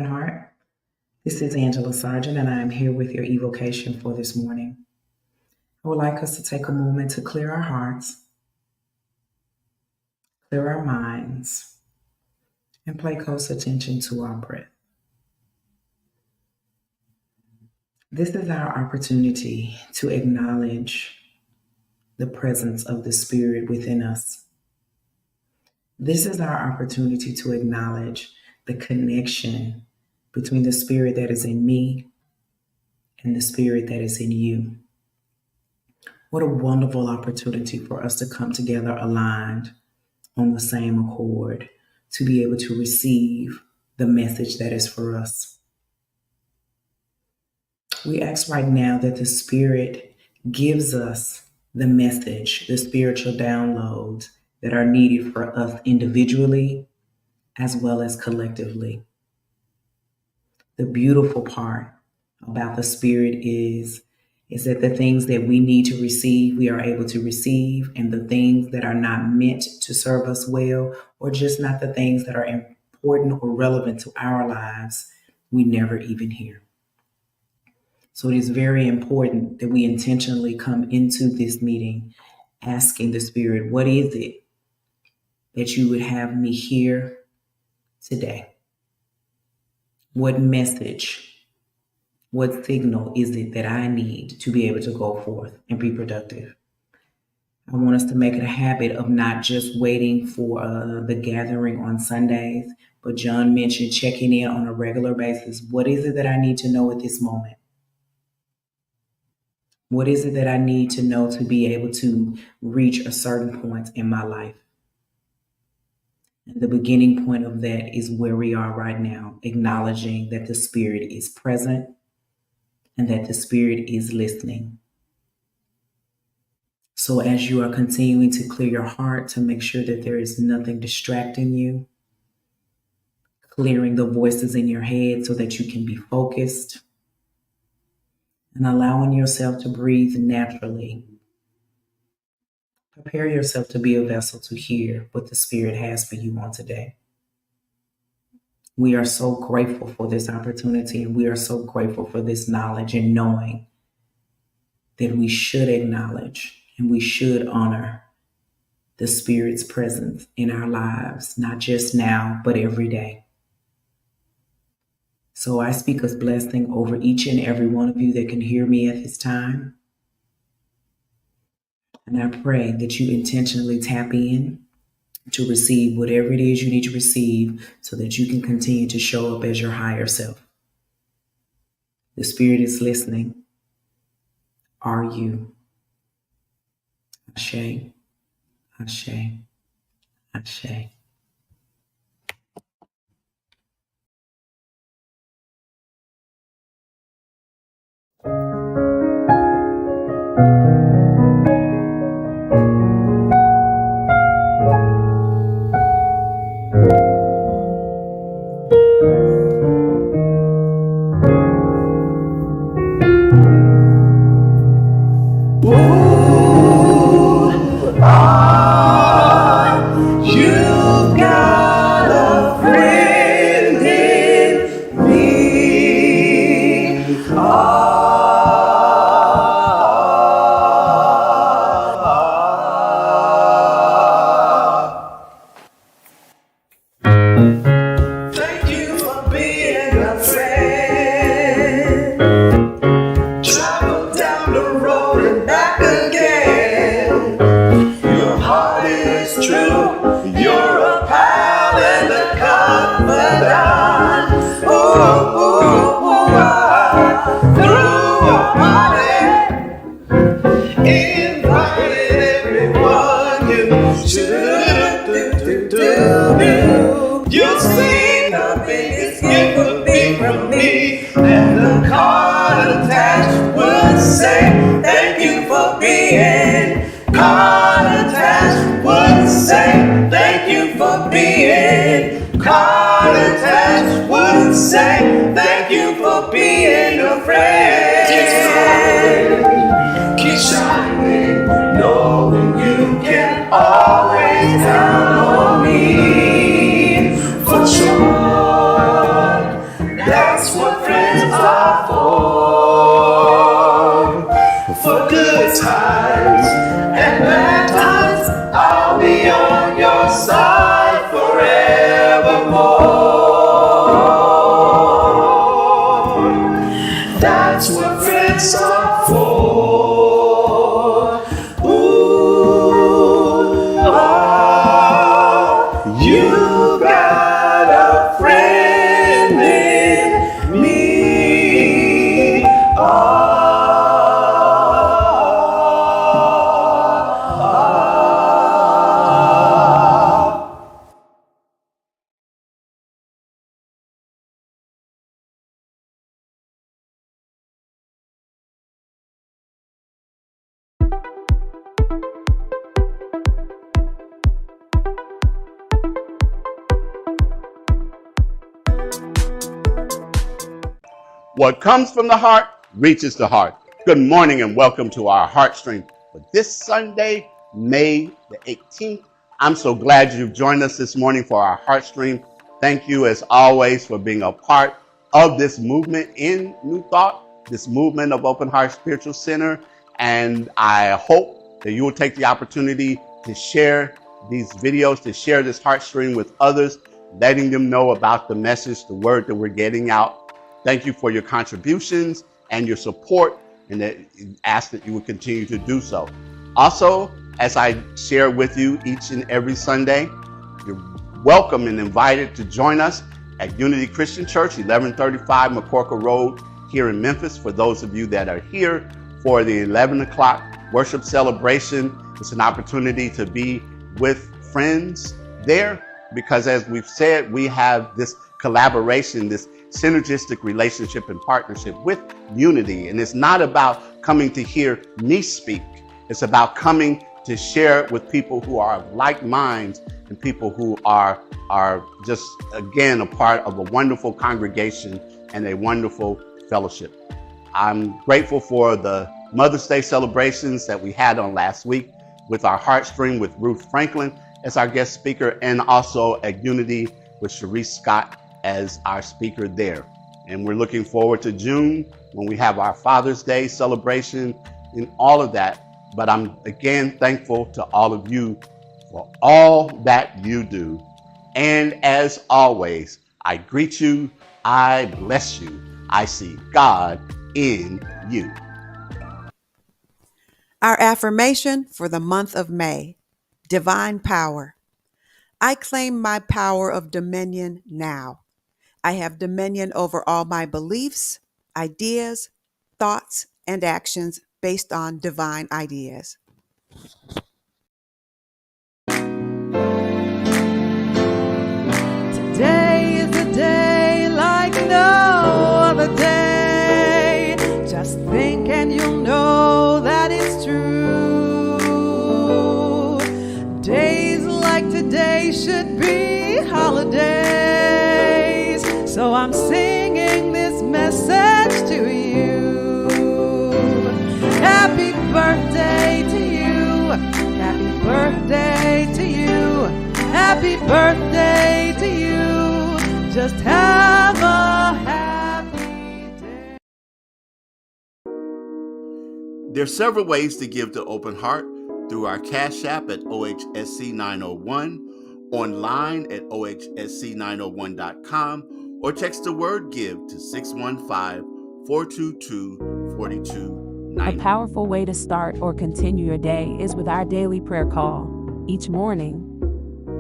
open heart. This is Angela Sargent, and I am here with your evocation for this morning. I would like us to take a moment to clear our hearts, clear our minds, and pay close attention to our breath. This is our opportunity to acknowledge the presence of the Spirit within us. This is our opportunity to acknowledge the connection between the Spirit that is in me and the Spirit that is in you. What a wonderful opportunity for us to come together aligned on the same accord to be able to receive the message that is for us. We ask right now that the Spirit gives us the message, the spiritual downloads that are needed for us individually as well as collectively. The beautiful part about the Spirit is that the things that we need to receive, we are able to receive, and the things that are not meant to serve us well, or just not the things that are important or relevant to our lives, we never even hear. So it is very important that we intentionally come into this meeting asking the Spirit, what is it that you would have me hear today? What message, what signal is it that I need to be able to go forth and be productive? I want us to make it a habit of not just waiting for the gathering on Sundays, but John mentioned checking in on a regular basis. What is it that I need to know at this moment? What is it that I need to know to be able to reach a certain point in my life? And the beginning point of that is where we are right now, acknowledging that the Spirit is present and that the Spirit is listening. So as you are continuing to clear your heart to make sure that there is nothing distracting you, clearing the voices in your head so that you can be focused, and allowing yourself to breathe naturally. Prepare yourself to be a vessel to hear what the Spirit has for you on today. We are so grateful for this opportunity, and we are so grateful for this knowledge and knowing that we should acknowledge and we should honor the Spirit's presence in our lives, not just now, but every day. So I speak a blessing over each and every one of you that can hear me at this time. And I pray that you intentionally tap in to receive whatever it is you need to receive so that you can continue to show up as your higher self. The Spirit is listening. Are you? Ashe, Ashe, Ashe. Keep shining, knowing you can always count on me for sure. That's what friends are for good times and bad times. I'll be on your side forevermore. That's what friends are for. Ooh, ah, you got a friend in me. What comes from the heart reaches the heart. Good morning and welcome to our Heartstream for this Sunday, May the 18th. I'm so glad you've joined us this morning for our Heartstream. Thank you as always for being a part of this movement in New Thought, this movement of Open Heart Spiritual Center. And I hope that you will take the opportunity to share these videos, to share this Heartstream with others, letting them know about the message, the word that we're getting out. Thank you for your contributions and your support, and that ask that you would continue to do so. Also, as I share with you each and every Sunday, you're welcome and invited to join us at Unity Christian Church, 1135 McCorkle Road here in Memphis. For those of you that are here for the 11 o'clock worship celebration, it's an opportunity to be with friends there, because as we've said, we have this collaboration, this synergistic relationship and partnership with Unity. And it's not about coming to hear me speak. It's about coming to share with people who are of like minds and people who are just, again, a part of a wonderful congregation and a wonderful fellowship. I'm grateful for the Mother's Day celebrations that we had on last week with our Heartstream with Ruth Franklin as our guest speaker, and also at Unity with Sharice Scott as our speaker there. And we're looking forward to June when we have our Father's Day celebration and all of that. But I'm again thankful to all of you for all that you do. And as always, I greet you, I bless you, I see God in you. Our affirmation for the month of May: divine power. I claim my power of dominion now. I have dominion over all my beliefs, ideas, thoughts, and actions based on divine ideas. Today is a day like no other day. Just think and you'll know that it's true. Days like today should be holidays. So I'm singing this message to you. Happy birthday to you. Happy birthday to you. Happy birthday to you. Just have a happy day. There are several ways to give to Open Heart: through our Cash App at OHSC901, online at OHSC901.com, or text the word GIVE to 615-422-4290. A powerful way to start or continue your day is with our daily prayer call. Each morning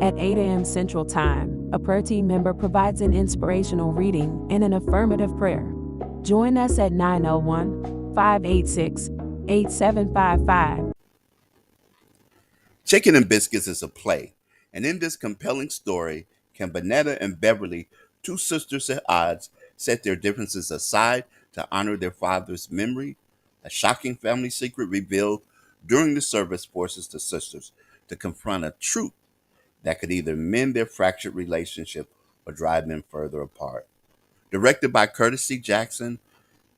at 8 a.m. Central Time, a prayer team member provides an inspirational reading and an affirmative prayer. Join us at 901-586-8755. Chicken and Biscuits is a play, and in this compelling story, can Bonetta and Beverly, two sisters at odds, set their differences aside to honor their father's memory? A shocking family secret revealed during the service forces the sisters to confront a truth that could either mend their fractured relationship or drive them further apart. Directed by Curtis C. Jackson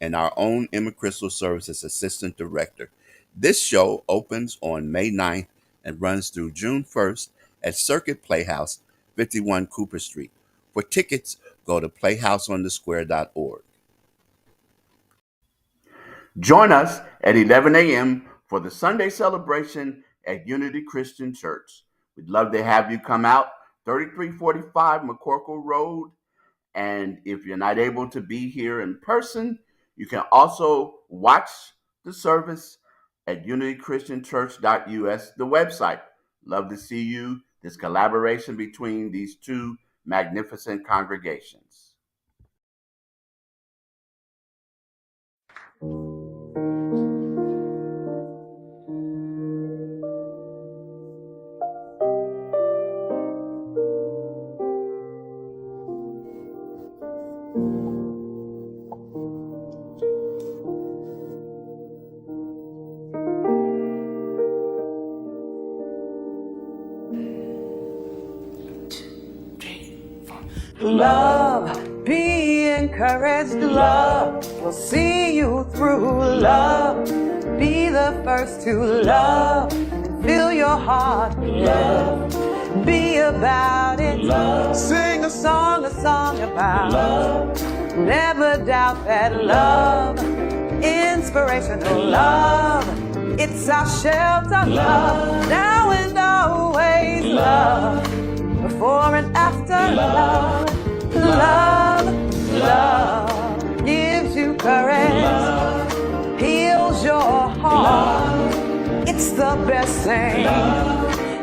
and our own Emma Crystal serves as assistant director. This show opens on May 9th and runs through June 1st at Circuit Playhouse, 51 Cooper Street. For tickets, go to playhouseonthesquare.org. Join us at 11 a.m. for the Sunday celebration at Unity Christian Church. We'd love to have you come out, 3345 McCorkle Road. And if you're not able to be here in person, you can also watch the service at unitychristianchurch.us, the website. Love to see you. This collaboration between these two magnificent congregations. Love, be encouraged. Love will see you through. Love, be the first to love. Fill your heart with love. Be about it. Love. Sing a song about love. Never doubt that love. Inspirational love. It's our shelter. Love. Now and always love. Before and after love. Love, love gives you courage, love, heals your heart. Love, it's the best thing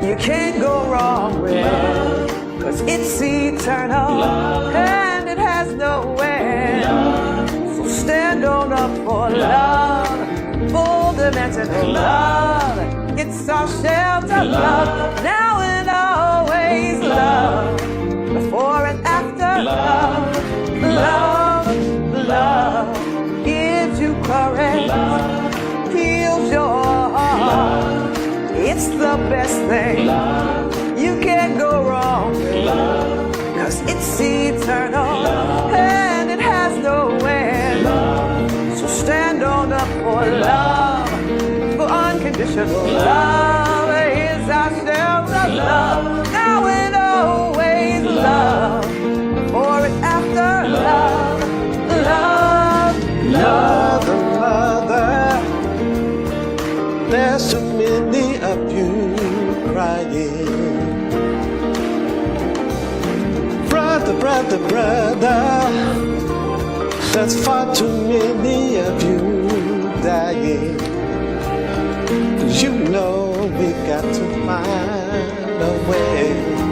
you can't go wrong with, cause it's eternal love, and it has no end. Love, so stand on up for love, full dimensional love. It's our shelter, love, now and always love. Before and after love, love, love gives you courage, love, heals your heart. It's the best thing you can't go wrong with, cause it's eternal and it has no end. So stand on up for love, for unconditional love is our shelter, love, now and always love, before and after love, love, love. Mother, there's so many of you crying. Brother, there's far too many of you dying. You know we got to find a way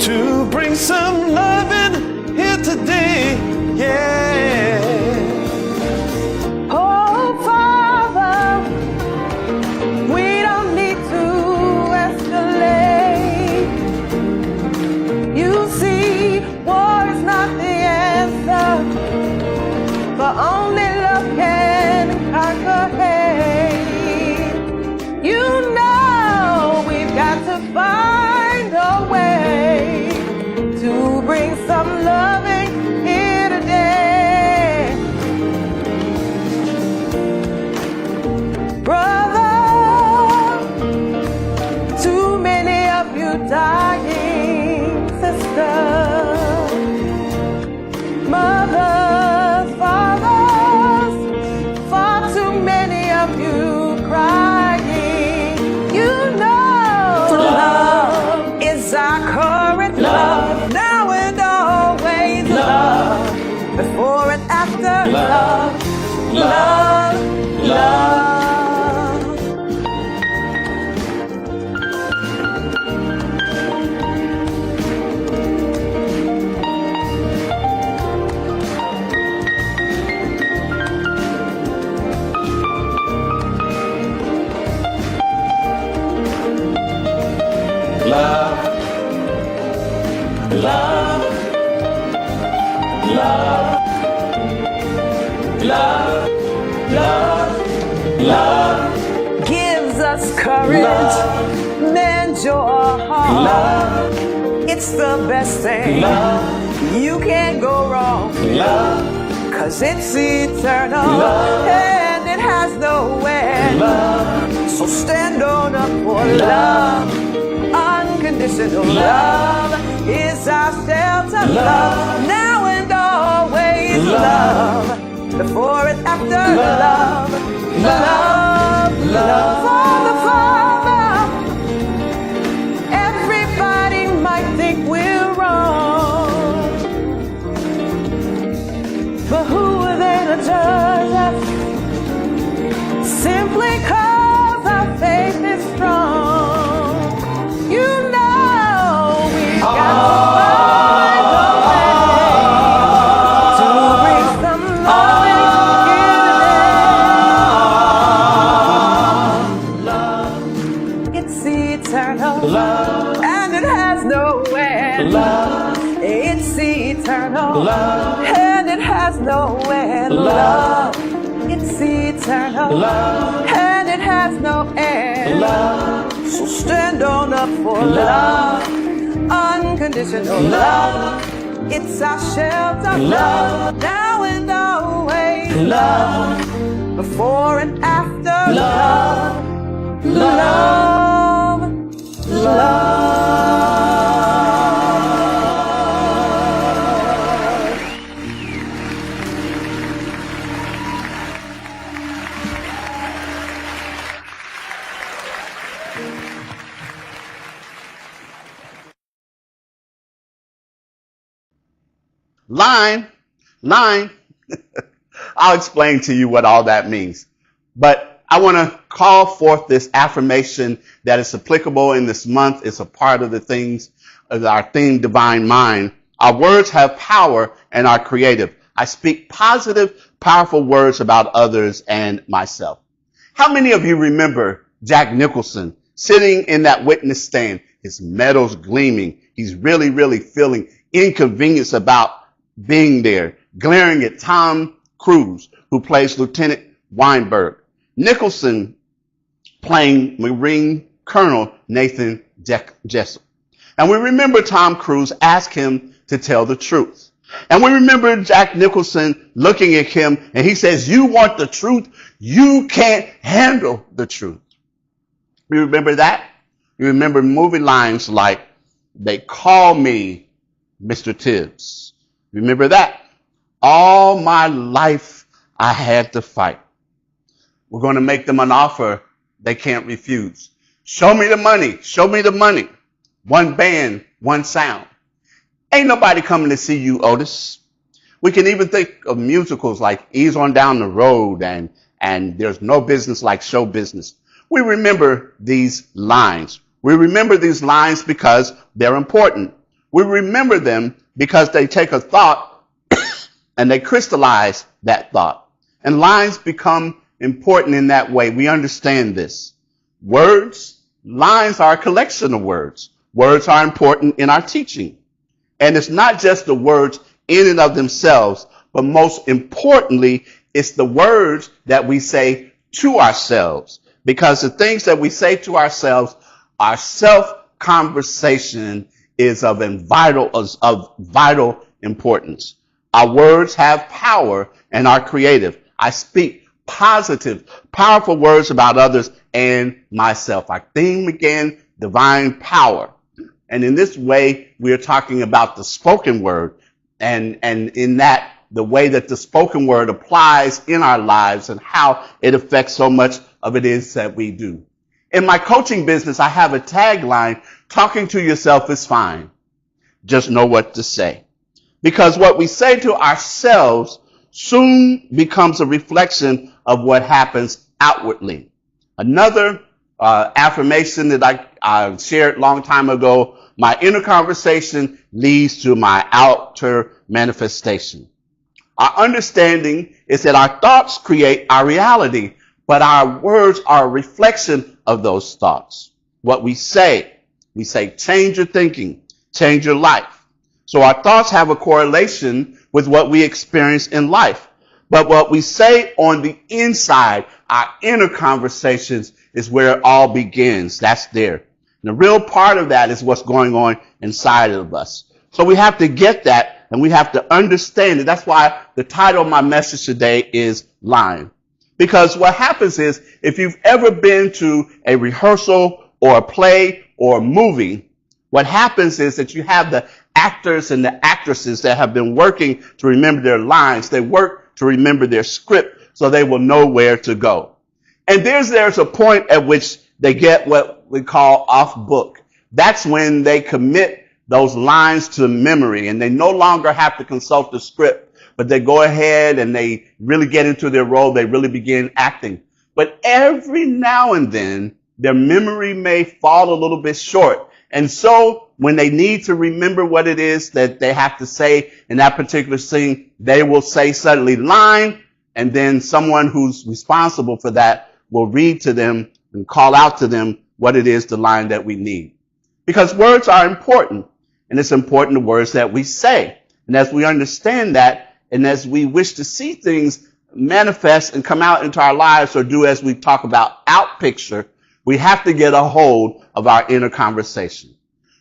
to bring some loving here today, yeah. Oh, Father, we don't need to escalate. You see, war is not the answer, but only love can conquer hate. You know we've got to find a way to bring some loving here today. Brother, too many of you dying. Sister, mothers, fathers, far too many of you crying. You know love is our current love, now and always love, before and after love, love, love. Love, love, love, love, love, love Gives us courage, love, mends your heart. love, It's the best thing love, you can't go wrong, love, cause it's eternal love, and it has no end. love, So stand on up for love, unconditional love. is our shelter. Love, now and always. Love, before and after. Love, love, love. For the Father, everybody might think we're wrong, but who are they to judge us? Simply 'cause our faith is strong. You know we've got to find a way to bring some knowledge in. Love, it's eternal. Love, and it has no end. Love, it's eternal. Love, and it has no end. Love, it's eternal. Love, and it has no end. Love, so stand on up for love, unconditional love. It's our shelter. Love, now and always. Love, before and after. Love, love, love. Line. I'll explain to you what all that means. But I want to call forth this affirmation that is applicable in this month. It's a part of the things of our theme, Divine Mind. Our words have power and are creative. I speak positive, powerful words about others and myself. How many of you remember Jack Nicholson sitting in that witness stand, his medals gleaming? He's really, really feeling inconvenience about being there, glaring at Tom Cruise, who plays Lieutenant Weinberg. Nicholson playing Marine Colonel Nathan Jessup. And we remember Tom Cruise asked him to tell the truth. And we remember Jack Nicholson looking at him and he says, "You want the truth? You can't handle the truth." You remember that? You remember movie lines like, "They call me Mr. Tibbs." Remember that? "All my life I had to fight. We're going to make them an offer they can't refuse. Show me the money. Show me the money. One band, one sound. Ain't nobody coming to see you, Otis." We can even think of musicals like Ease on Down the Road and There's No Business Like Show Business. We remember these lines. We remember these lines because they're important. We remember them because they take a thought and they crystallize that thought. And lines become important in that way. We understand this. Lines are a collection of words. Words are important in our teaching. And it's not just the words in and of themselves, but most importantly, it's the words that we say to ourselves. Because the things that we say to ourselves, our self-conversation is of vital importance. Our words have power and are creative. I speak positive, powerful words about others and myself. Our theme again, divine power. And in this way, we are talking about the spoken word and in that, the way that the spoken word applies in our lives and how it affects so much of it is that we do. In my coaching business, I have a tagline, "Talking to yourself is fine. Just know what to say." Because what we say to ourselves soon becomes a reflection of what happens outwardly. Another affirmation that I shared a long time ago, my inner conversation leads to my outer manifestation. Our understanding is that our thoughts create our reality, but our words are a reflection of those thoughts. What we say change your thinking, change your life. So our thoughts have a correlation with what we experience in life. But what we say on the inside, our inner conversations, is where it all begins. That's there. And the real part of that is what's going on inside of us. So we have to get that and we have to understand it. That's why the title of my message today is Line. Because what happens is, if you've ever been to a rehearsal or a play or a movie, What happens is that you have the actors and the actresses that have been working to remember their lines. They work to remember their script so they will know where to go. And there's a point at which they get what we call off book. That's when they commit those lines to memory and they no longer have to consult the script, but they go ahead and they really get into their role. They really begin acting. But every now and then, their memory may fall a little bit short. And so when they need to remember what it is that they have to say in that particular scene, they will say suddenly line, and then someone who's responsible for that will read to them and call out to them what it is, the line that we need. Because words are important, and it's important the words that we say. And as we understand that, and as we wish to see things manifest and come out into our lives or do as we talk about out picture, we have to get a hold of our inner conversation.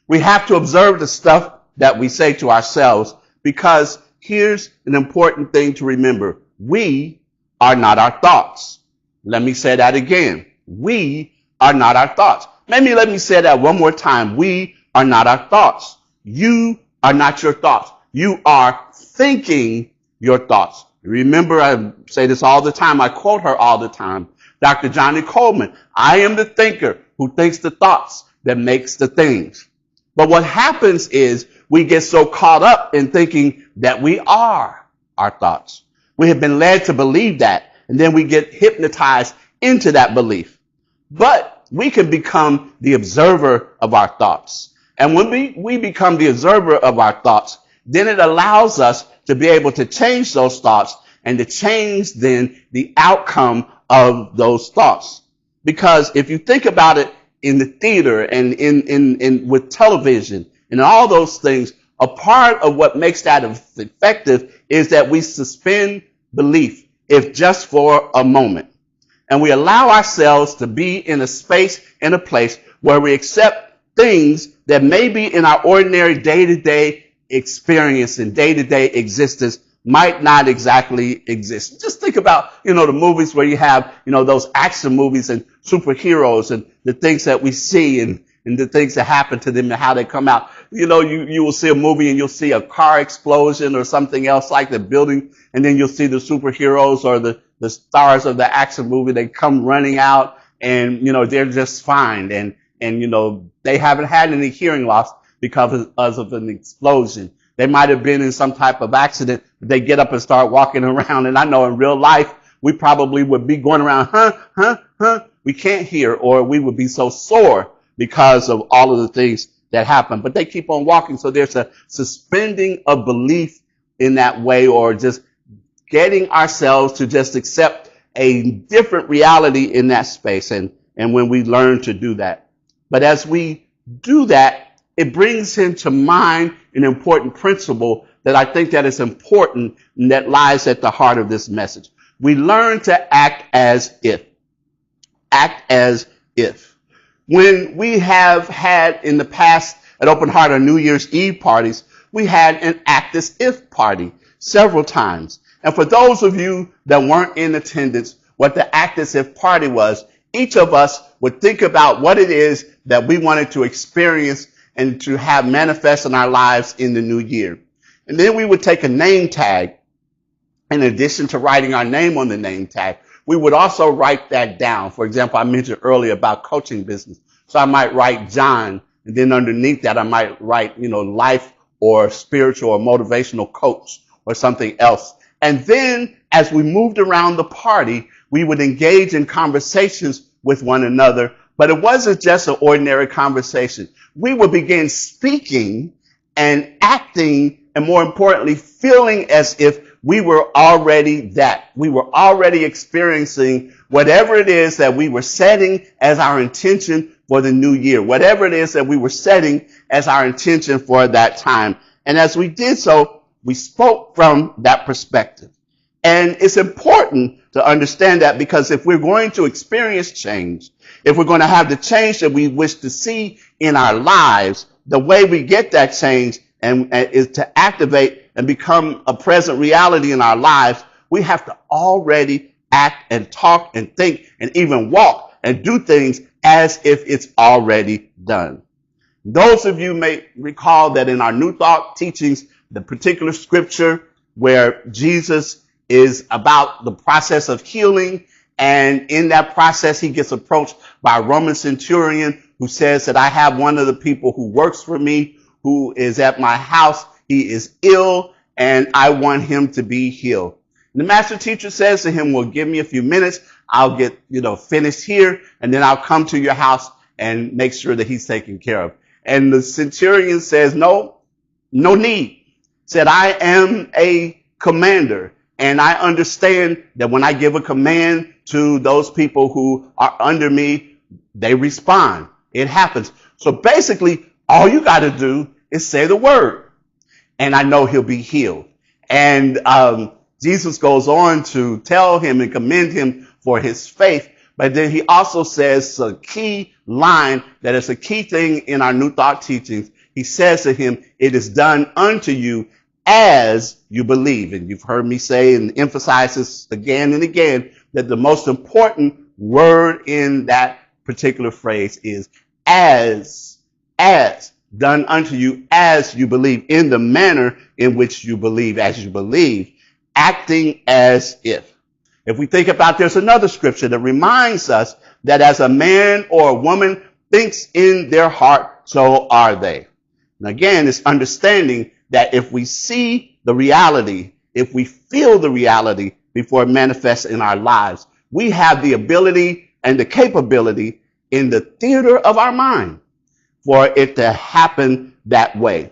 We have to observe the stuff that we say to ourselves, because here's an important thing to remember. We are not our thoughts. Let me say that again. We are not our thoughts. Maybe let me say that one more time. We are not our thoughts. You are not your thoughts. You are thinking your thoughts. Remember, I say this all the time. I quote her all the time. Dr. Johnny Coleman, I am the thinker who thinks the thoughts that makes the things. But what happens is we get so caught up in thinking that we are our thoughts. We have been led to believe that, and then we get hypnotized into that belief. But we can become the observer of our thoughts. And when we become the observer of our thoughts, then it allows us to be able to change those thoughts and to change then the outcome of those thoughts. Because if you think about it in the theater and in with television and all those things, a part of what makes that effective is that we suspend belief, if just for a moment. And we allow ourselves to be in a space, in a place where we accept things that may be in our ordinary day-to-day experience and day-to-day existence might not exactly exist. Just think about, the movies where you have, those action movies and superheroes and the things that we see and the things that happen to them and how they come out. You will see a movie and you'll see a car explosion or something else like the building, and then you'll see the superheroes or the stars of the action movie. They come running out and, they're just fine. And they haven't had any hearing loss because of an explosion. They might have been in some type of accident. They get up and start walking around. And I know in real life, we probably would be going around, we can't hear, or we would be so sore because of all of the things that happen. But they keep on walking. So there's a suspending of belief in that way, or just getting ourselves to just accept a different reality in that space. And when we learn to do that. But as we do that, it brings into mind an important principle that I think that is important and that lies at the heart of this message. We learn to act as if. Act as if. When we have had in the past at Open Heart or New Year's Eve parties, we had an act as if party several times. And for those of you that weren't in attendance, what the act as if party was, each of us would think about what it is that we wanted to experience and to have manifest in our lives in the new year. And then we would take a name tag. In addition to writing our name on the name tag, we would also write that down. For example, I mentioned earlier about coaching business. So I might write John, and then underneath that I might write, life or spiritual or motivational coach or something else. And then as we moved around the party, we would engage in conversations with one another. But it wasn't just an ordinary conversation. We would begin speaking and acting, and more importantly, feeling as if we were already that. We were already experiencing whatever it is that we were setting as our intention for the new year, whatever it is that we were setting as our intention for that time. And as we did so, we spoke from that perspective. And it's important to understand that, because if we're going to experience change, if we're going to have the change that we wish to see in our lives, the way we get that change and is to activate and become a present reality in our lives, we have to already act and talk and think and even walk and do things as if it's already done. Those of you may recall that in our New Thought teachings, the particular scripture where Jesus is about the process of healing, and in that process, he gets approached by a Roman centurion who says that I have one of the people who works for me, who is at my house. He is ill, and I want him to be healed. And the master teacher says to him, well, give me a few minutes. I'll get, finished here, and then I'll come to your house and make sure that he's taken care of. And the centurion says, no need. Said, I am a commander, and I understand that when I give a command to those people who are under me, they respond. It happens. So basically, all you got to do is say the word, and I know he'll be healed. And Jesus goes on to tell him and commend him for his faith. But then he also says a key line that is a key thing in our New Thought teachings. He says to him, it is done unto you as you believe. And you've heard me say and emphasize this again and again, that the most important word in that particular phrase is as done unto you as you believe, in the manner in which you believe, as you believe, acting as if. If we think about, there's another scripture that reminds us that as a man or a woman thinks in their heart, so are they. And again, it's understanding that if we see the reality, if we feel the reality before it manifests in our lives, we have the ability and the capability in the theater of our mind for it to happen that way.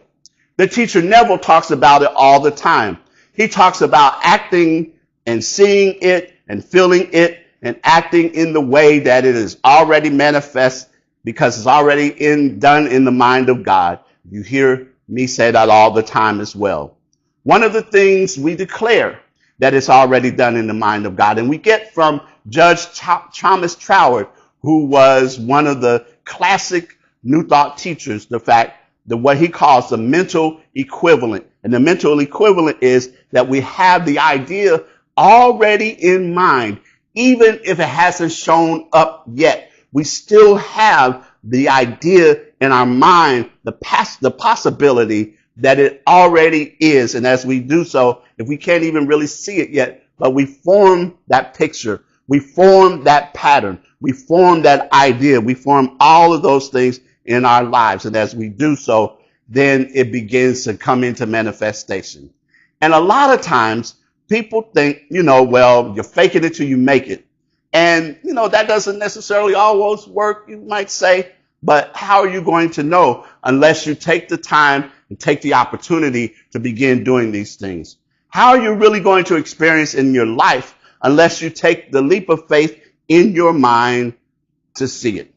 The teacher Neville talks about it all the time. He talks about acting and seeing it and feeling it and acting in the way that it is already manifest because it's already done in the mind of God. You hear me say that all the time as well. One of the things we declare that it's already done in the mind of God, and we get from Judge Thomas Troward, who was one of the classic New Thought teachers, the fact that what he calls the mental equivalent. And the mental equivalent is that we have the idea already in mind, even if it hasn't shown up yet. We still have the idea in our mind, the possibility that it already is. And as we do so, if we can't even really see it yet, but we form that picture, we form that pattern, we form that idea, we form all of those things in our lives. And as we do so, then it begins to come into manifestation. And a lot of times people think, well, you're faking it till you make it. And, that doesn't necessarily always work, you might say. But how are you going to know unless you take the time and take the opportunity to begin doing these things? How are you really going to experience in your life unless you take the leap of faith in your mind to see it?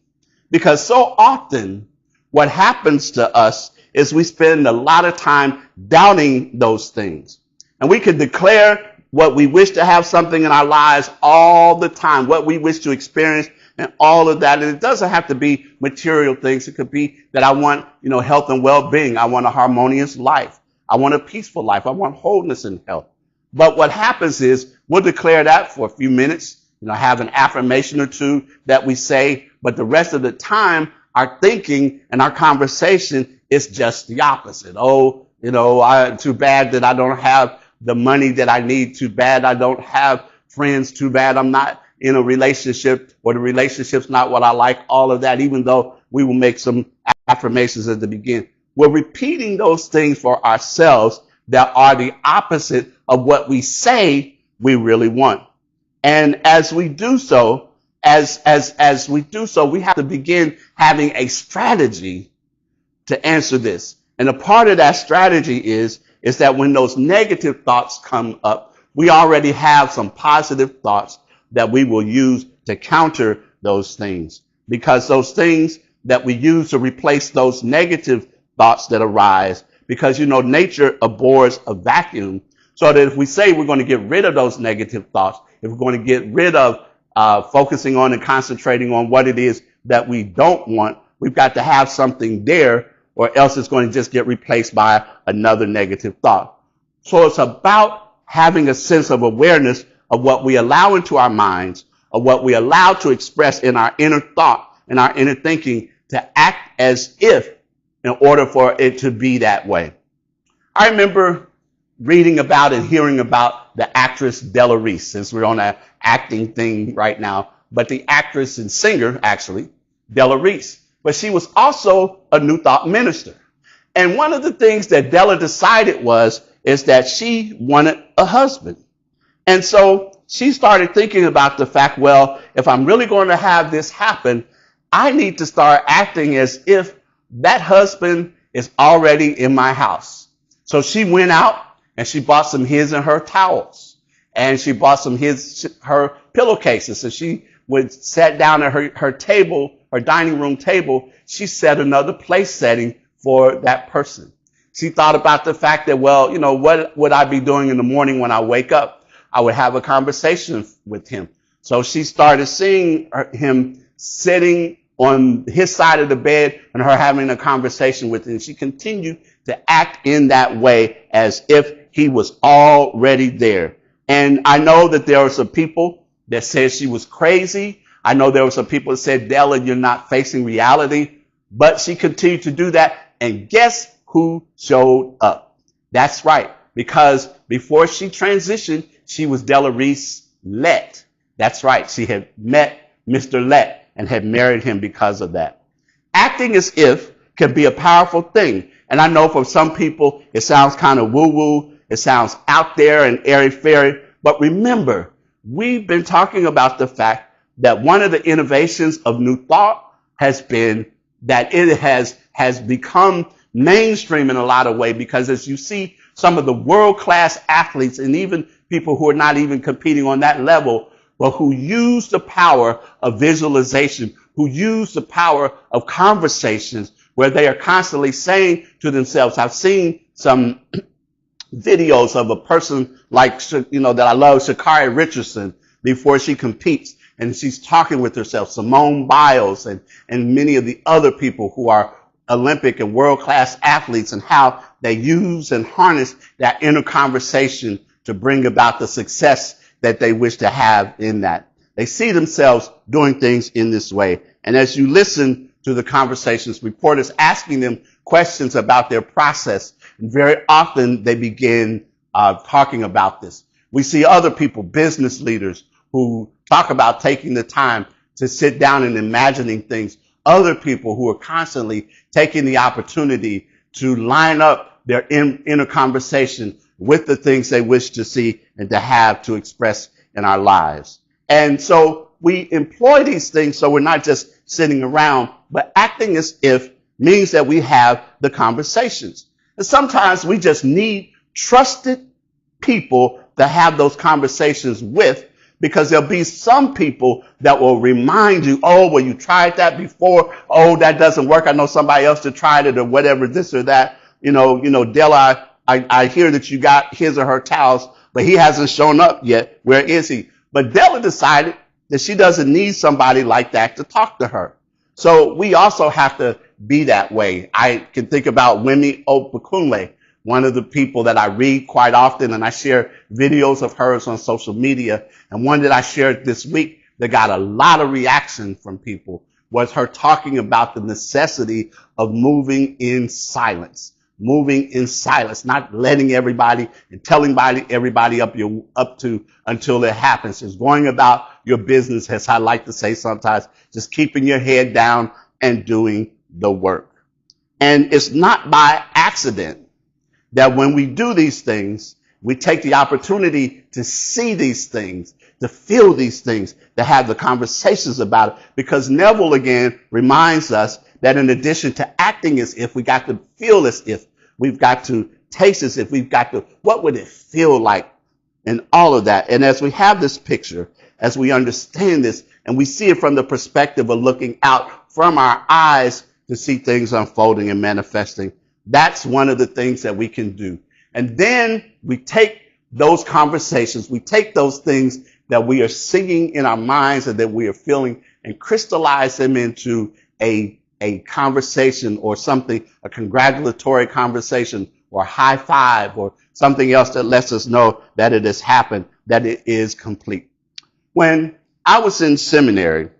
Because so often what happens to us is we spend a lot of time doubting those things. And we can declare what we wish to have something in our lives all the time, what we wish to experience and all of that. And it doesn't have to be material things. It could be that I want, health and well-being. I want a harmonious life. I want a peaceful life. I want wholeness and health. But what happens is we'll declare that for a few minutes, have an affirmation or two that we say, but the rest of the time, our thinking and our conversation is just the opposite. Oh, too bad that I don't have the money that I need. Too bad I don't have friends. Too bad I'm not in a relationship, or the relationship's not what I like. All of that, even though we will make some affirmations at the beginning. We're repeating those things for ourselves that are the opposite of what we say we really want. And as we do so, we have to begin having a strategy to answer this. And a part of that strategy is that when those negative thoughts come up, we already have some positive thoughts that we will use to counter those things. Because those things that we use to replace those negative thoughts that arise, because, nature abhors a vacuum. So that if we say we're going to get rid of those negative thoughts, if we're going to get rid of focusing on and concentrating on what it is that we don't want, we've got to have something there, or else it's going to just get replaced by another negative thought. So it's about having a sense of awareness of what we allow into our minds, of what we allow to express in our inner thought and our inner thinking, to act as if in order for it to be that way. I remember reading about and hearing about the actress Della Reese, since we're on an acting thing right now, but the actress and singer, actually, Della Reese. But she was also a New Thought minister. And one of the things that Della decided is that she wanted a husband. And so she started thinking about the fact, well, if I'm really going to have this happen, I need to start acting as if that husband is already in my house. So she went out and she bought some his and her towels, and she bought some her pillowcases. So she would sat down at her table, her dining room table. She set another place setting for that person. She thought about the fact that, well, you know, what would I be doing in the morning when I wake up? I would have a conversation with him. So she started seeing him sitting on his side of the bed and her having a conversation with him. She continued to act in that way as if he was already there. And I know that there were some people that said she was crazy. I know there were some people that said, Della, you're not facing reality. But she continued to do that. And guess who showed up? That's right. Because before she transitioned, she was Della Reese Lett. That's right. She had met Mr. Lett and had married him because of that. Acting as if can be a powerful thing. And I know for some people, it sounds kind of woo-woo. It sounds out there and airy-fairy. But remember, we've been talking about the fact that one of the innovations of New Thought has been that it has become mainstream in a lot of ways, because as you see some of the world-class athletes and even people who are not even competing on that level, but who use the power of visualization, who use the power of conversations where they are constantly saying to themselves, I've seen some videos of a person like, you know, that I love, Sha'Carri Richardson, before she competes, and she's talking with herself, Simone Biles, and many of the other people who are Olympic and world-class athletes, and how they use and harness that inner conversation to bring about the success that they wish to have in that. They see themselves doing things in this way. And as you listen to the conversations, reporters asking them questions about their process, and very often they begin talking about this. We see other people, business leaders, who talk about taking the time to sit down and imagining things. Other people who are constantly taking the opportunity to line up their inner conversation with the things they wish to see and to have to express in our lives. And so we employ these things so we're not just sitting around, but acting as if means that we have the conversations. And sometimes we just need trusted people to have those conversations with, because there'll be some people that will remind you, oh, well, you tried that before. Oh, that doesn't work. I know somebody else that tried it, or whatever, this or that. You know, Della, I hear that you got his or her towels, but he hasn't shown up yet. Where is he? But Della decided that she doesn't need somebody like that to talk to her. So we also have to be that way. I can think about Wemi Opekunle, one of the people that I read quite often, and I share videos of hers on social media. And one that I shared this week that got a lot of reaction from people was her talking about the necessity of moving in silence. Moving in silence, not letting everybody and telling everybody up to until it happens. It's going about your business, as I like to say sometimes, just keeping your head down and doing the work. And it's not by accident that when we do these things, we take the opportunity to see these things, to feel these things, to have the conversations about it. Because Neville again reminds us that in addition to acting as if, we got to feel as if, we've got to taste as if, we've got to, what would it feel like, and all of that. And as we have this picture, as we understand this, and we see it from the perspective of looking out from our eyes to see things unfolding and manifesting, that's one of the things that we can do. And then we take those conversations, we take those things that we are singing in our minds and that we are feeling, and crystallize them into a conversation or something, a congratulatory conversation or high five or something else that lets us know that it has happened, that it is complete. When I was in seminary,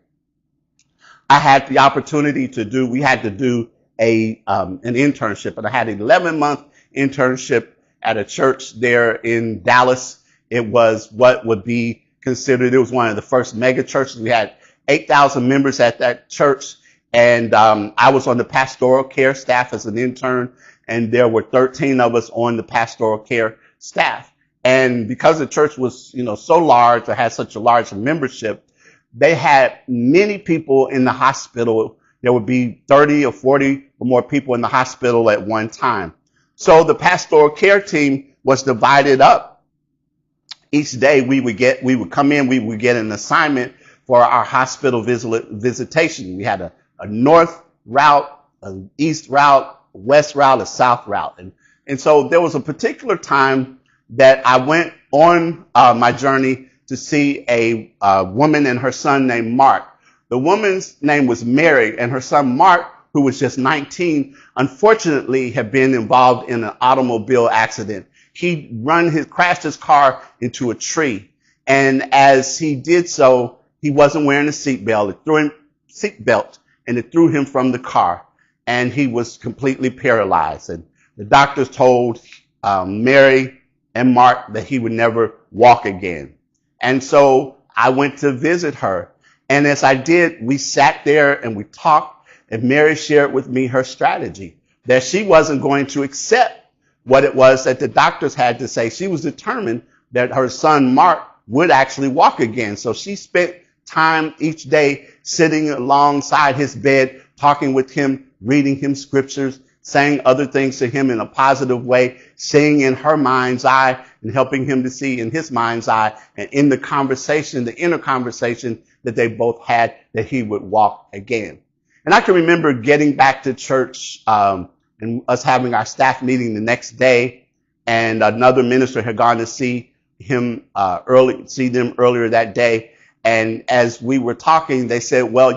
I had the opportunity we had to do an internship, and I had an 11-month internship at a church there in Dallas. It was what would be considered, it was one of the first mega churches. We had 8,000 members at that church, and I was on the pastoral care staff as an intern, and there were 13 of us on the pastoral care staff. And because the church was, so large, or had such a large membership, they had many people in the hospital. There would be 30 or 40 or more people in the hospital at one time. So the pastoral care team was divided up. Each day we would come in, we would get an assignment for our hospital visitation. We had a north route, an east route, a west route, a south route. And so there was a particular time that I went on my journey to see a woman and her son named Mark. The woman's name was Mary, and her son Mark, who was just 19, unfortunately had been involved in an automobile accident. He crashed his car into a tree. And as he did so, he wasn't wearing a seatbelt. It threw him from the car, and he was completely paralyzed. And the doctors told Mary and Mark that he would never walk again. And so I went to visit her. And as I did, we sat there and we talked, and Mary shared with me her strategy, that she wasn't going to accept what it was that the doctors had to say. She was determined that her son Mark would actually walk again. So she spent time each day sitting alongside his bed, talking with him, reading him scriptures, saying other things to him in a positive way, seeing in her mind's eye and helping him to see in his mind's eye, and in the conversation, the inner conversation that they both had, that he would walk again. And I can remember getting back to church and us having our staff meeting the next day, and another minister had gone to see them earlier that day. And as we were talking, they said, well,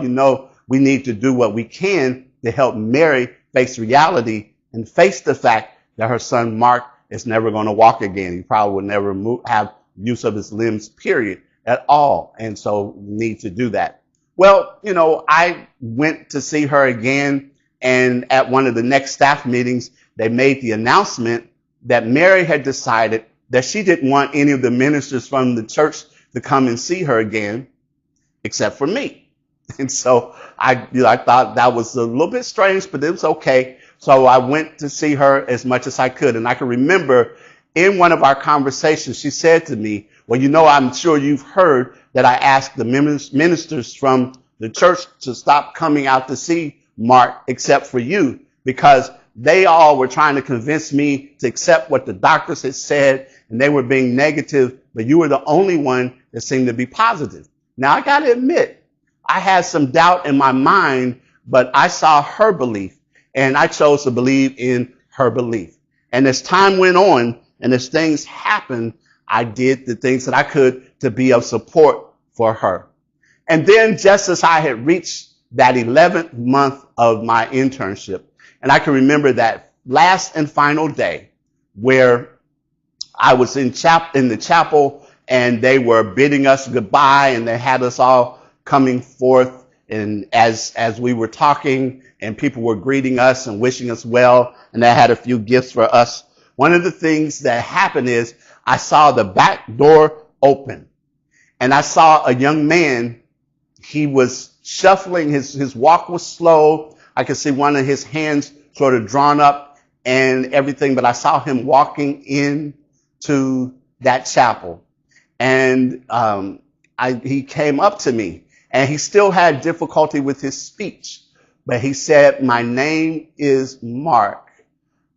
we need to do what we can to help Mary face reality and face the fact that her son Mark is never going to walk again. He probably will never have use of his limbs, period, at all. And so we need to do that. Well, I went to see her again, and at one of the next staff meetings, they made the announcement that Mary had decided that she didn't want any of the ministers from the church to come and see her again, except for me. And so I thought that was a little bit strange, but it was okay. So I went to see her as much as I could. And I can remember in one of our conversations, she said to me, well, I'm sure you've heard that I asked the ministers from the church to stop coming out to see Mark except for you, because they all were trying to convince me to accept what the doctors had said, and they were being negative, but you were the only one that seemed to be positive. Now, I got to admit, I had some doubt in my mind, but I saw her belief, and I chose to believe in her belief. And as time went on, and as things happened, I did the things that I could to be of support for her. And then just as I had reached that 11th month of my internship, and I can remember that last and final day where I was in the chapel, and they were bidding us goodbye, and they had us all coming forth. And as we were talking, and people were greeting us and wishing us well, and they had a few gifts for us, one of the things that happened is I saw the back door open, and I saw a young man. He was shuffling. His walk was slow. I could see one of his hands sort of drawn up and everything, but I saw him walking into that chapel. And he came up to me, and he still had difficulty with his speech, but he said, "My name is Mark.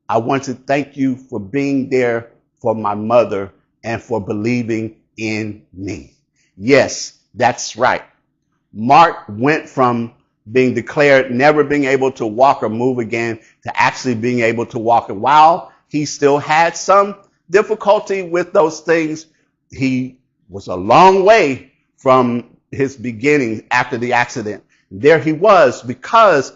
I want to thank you for being there for my mother and for believing in me." Yes, that's right. Mark went from being declared never being able to walk or move again to actually being able to walk. And while he still had some difficulty with those things, he was a long way from his beginning after the accident. There he was, because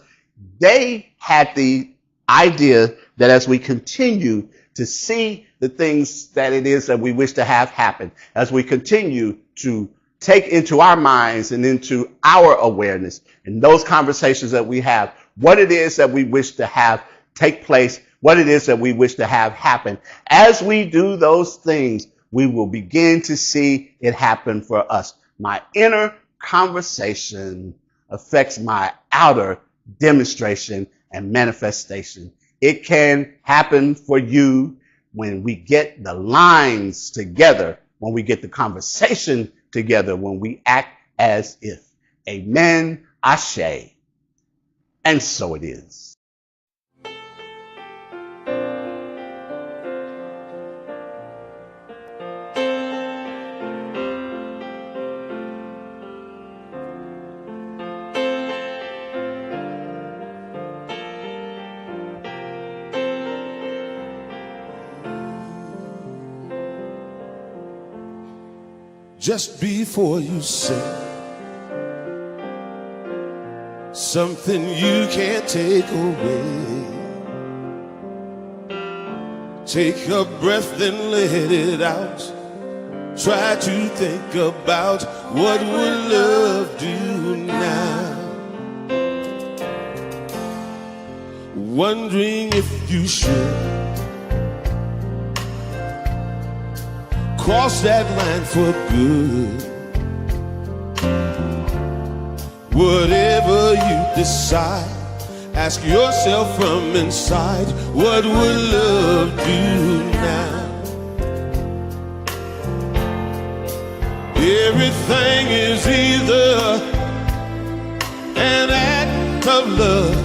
they had the idea that as we continue to see the things that it is that we wish to have happen, as we continue to take into our minds and into our awareness, and those conversations that we have, what it is that we wish to have take place, what it is that we wish to have happen. As we do those things, we will begin to see it happen for us. My inner conversation affects my outer demonstration and manifestation. It can happen for you when we get the lines together, when we get the conversation together, when we act as if. Amen, ashe, and so it is. Just before you say something you can't take away, take a breath, then let it out. Try to think about what would love do now. Wondering if you should cross that line for good. Whatever you decide, ask yourself from inside, what would love do now? Everything is either an act of love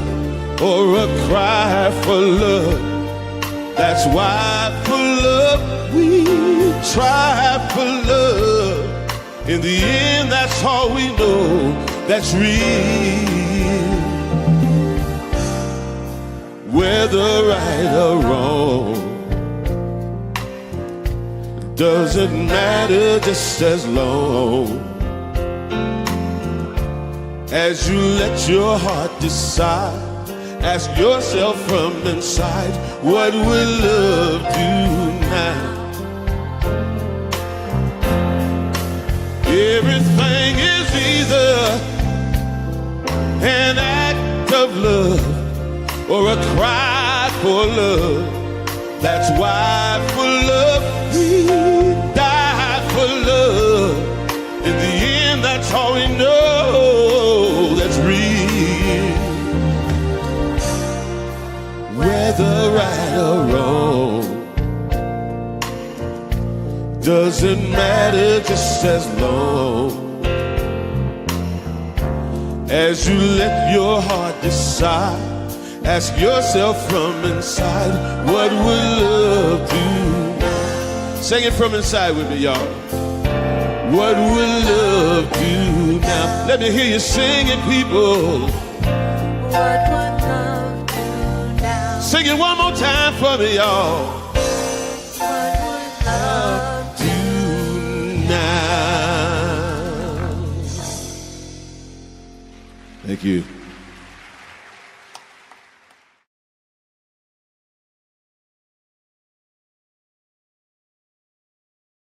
or a cry for love. That's why for love we try for love. In the end, that's all we know that's real. Whether right or wrong doesn't matter, just as long as you let your heart decide. Ask yourself from inside, what will love do now? Everything is either an act of love or a cry for love. That's why for love we die for love. In the end, that's all we know that's real. Whether right or wrong doesn't matter, just as long as you let your heart decide. Ask yourself from inside, what will love do? Sing it from inside with me, y'all. What will love do now? Let me hear you sing it, people. What would love do now? Sing it one more time for me, y'all. What would love Do now. Thank you.